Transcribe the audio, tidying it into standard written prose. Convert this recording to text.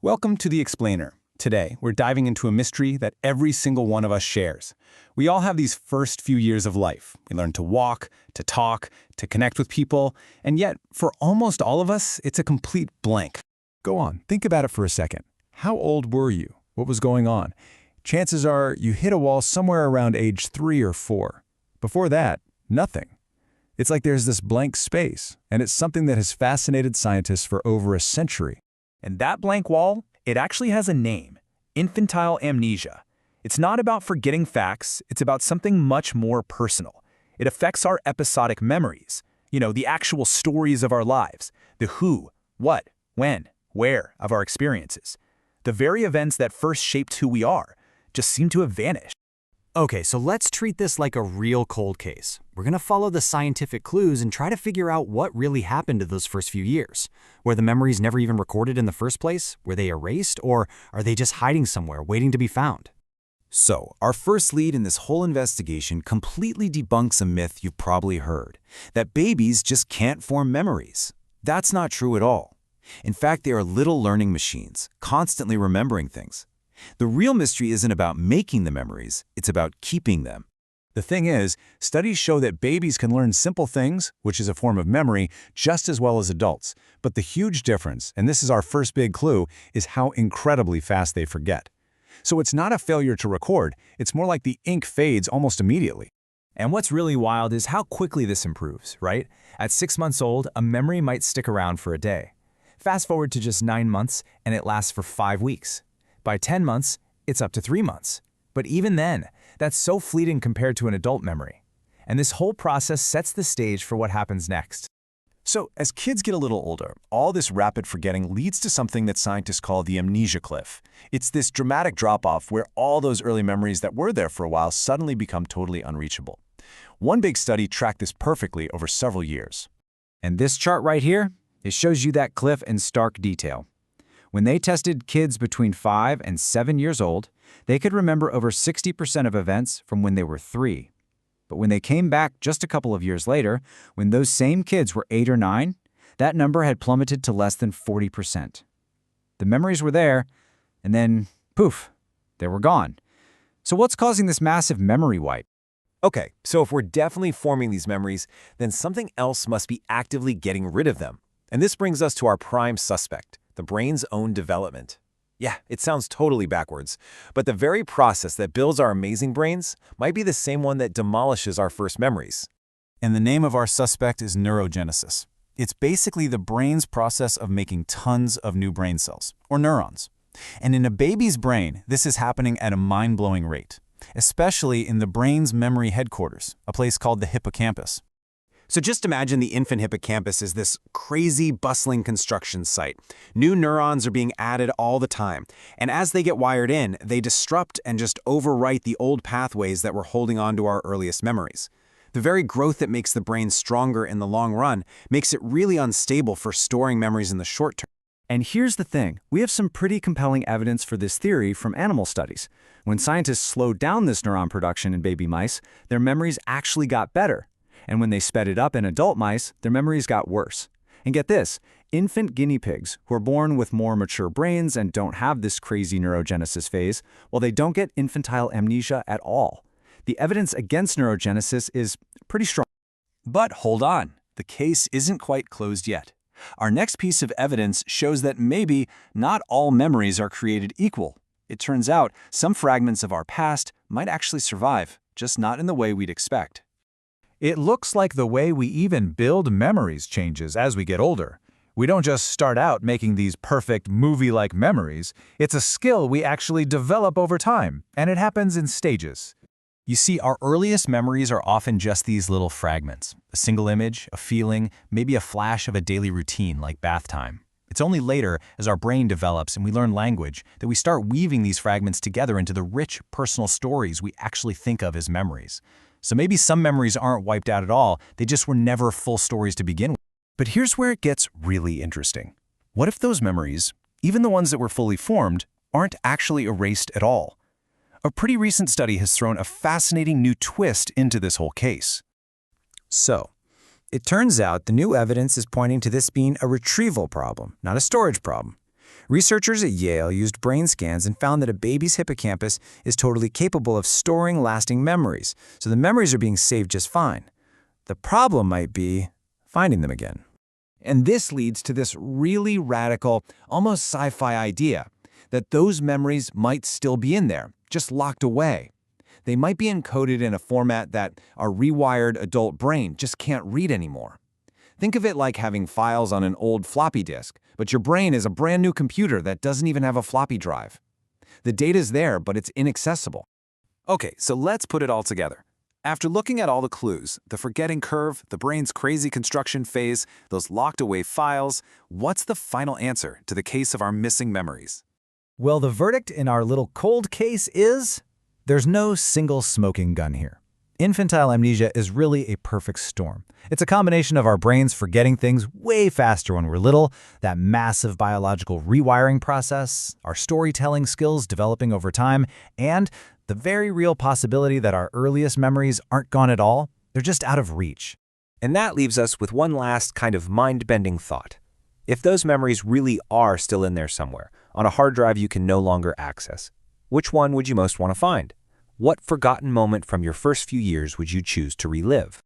Welcome to The Explainer. Today, we're diving into a mystery that every single one of us shares. We all have these first few years of life. We learn to walk, to talk, to connect with people, and yet, for almost all of us, it's a complete blank. Go on, think about it for a second. How old were you? What was going on? Chances are you hit a wall somewhere around age 3 or 4. Before that, nothing. It's like there's this blank space, and it's something that has fascinated scientists for over a century. And that blank wall, it actually has a name: infantile amnesia. It's not about forgetting facts, it's about something much more personal. It affects our episodic memories, the actual stories of our lives, the who, what, when, where of our experiences. The very events that first shaped who we are just seem to have vanished. Okay, so let's treat this like a real cold case. We're going to follow the scientific clues and try to figure out what really happened to those first few years. Were the memories never even recorded in the first place? Were they erased? Or are they just hiding somewhere, waiting to be found? So, our first lead in this whole investigation completely debunks a myth you've probably heard, that babies just can't form memories. That's not true at all. In fact, they are little learning machines, constantly remembering things. The real mystery isn't about making the memories, it's about keeping them. The thing is, studies show that babies can learn simple things, which is a form of memory, just as well as adults. But the huge difference, and this is our first big clue, is how incredibly fast they forget. So it's not a failure to record, it's more like the ink fades almost immediately. And what's really wild is how quickly this improves, right? At 6 months old, a memory might stick around for a day. Fast forward to just 9 months, and it lasts for 5 weeks. By 10 months, it's up to 3 months. But even then, that's so fleeting compared to an adult memory. And this whole process sets the stage for what happens next. So, as kids get a little older, all this rapid forgetting leads to something that scientists call the amnesia cliff. It's this dramatic drop-off where all those early memories that were there for a while suddenly become totally unreachable. One big study tracked this perfectly over several years. And this chart right here, it shows you that cliff in stark detail. When they tested kids between 5 and 7 years old, they could remember over 60% of events from when they were 3. But when they came back just a couple of years later, when those same kids were 8 or 9, that number had plummeted to less than 40%. The memories were there, and then, poof, they were gone. So what's causing this massive memory wipe? Okay, so if we're definitely forming these memories, then something else must be actively getting rid of them. And this brings us to our prime suspect, the brain's own development. Yeah, it sounds totally backwards, but the very process that builds our amazing brains might be the same one that demolishes our first memories. And the name of our suspect is neurogenesis. It's basically the brain's process of making tons of new brain cells, or neurons. And in a baby's brain, this is happening at a mind-blowing rate, especially in the brain's memory headquarters, a place called the hippocampus. So just imagine the infant hippocampus is this crazy, bustling construction site. New neurons are being added all the time, and as they get wired in, they disrupt and just overwrite the old pathways that were holding on to our earliest memories. The very growth that makes the brain stronger in the long run makes it really unstable for storing memories in the short term. And here's the thing, we have some pretty compelling evidence for this theory from animal studies. When scientists slowed down this neuron production in baby mice, their memories actually got better. And when they sped it up in adult mice, their memories got worse. And get this, infant guinea pigs, who are born with more mature brains and don't have this crazy neurogenesis phase, well, they don't get infantile amnesia at all. The evidence against neurogenesis is pretty strong. But hold on, the case isn't quite closed yet. Our next piece of evidence shows that maybe not all memories are created equal. It turns out some fragments of our past might actually survive, just not in the way we'd expect. It looks like the way we even build memories changes as we get older. We don't just start out making these perfect movie-like memories. It's a skill we actually develop over time, and it happens in stages. You see, our earliest memories are often just these little fragments. A single image, a feeling, maybe a flash of a daily routine like bath time. It's only later, as our brain develops and we learn language, that we start weaving these fragments together into the rich, personal stories we actually think of as memories. So maybe some memories aren't wiped out at all, they just were never full stories to begin with. But here's where it gets really interesting. What if those memories, even the ones that were fully formed, aren't actually erased at all? A pretty recent study has thrown a fascinating new twist into this whole case. So, it turns out the new evidence is pointing to this being a retrieval problem, not a storage problem. Researchers at Yale used brain scans and found that a baby's hippocampus is totally capable of storing lasting memories, so the memories are being saved just fine. The problem might be finding them again. And this leads to this really radical, almost sci-fi idea that those memories might still be in there, just locked away. They might be encoded in a format that our rewired adult brain just can't read anymore. Think of it like having files on an old floppy disk, but your brain is a brand new computer that doesn't even have a floppy drive. The data's there, but it's inaccessible. Okay, so let's put it all together. After looking at all the clues, the forgetting curve, the brain's crazy construction phase, those locked away files, what's the final answer to the case of our missing memories? Well, the verdict in our little cold case is there's no single smoking gun here. Infantile amnesia is really a perfect storm. It's a combination of our brains forgetting things way faster when we're little, that massive biological rewiring process, our storytelling skills developing over time, and the very real possibility that our earliest memories aren't gone at all, they're just out of reach. And that leaves us with one last kind of mind-bending thought. If those memories really are still in there somewhere, on a hard drive you can no longer access, which one would you most want to find? What forgotten moment from your first few years would you choose to relive?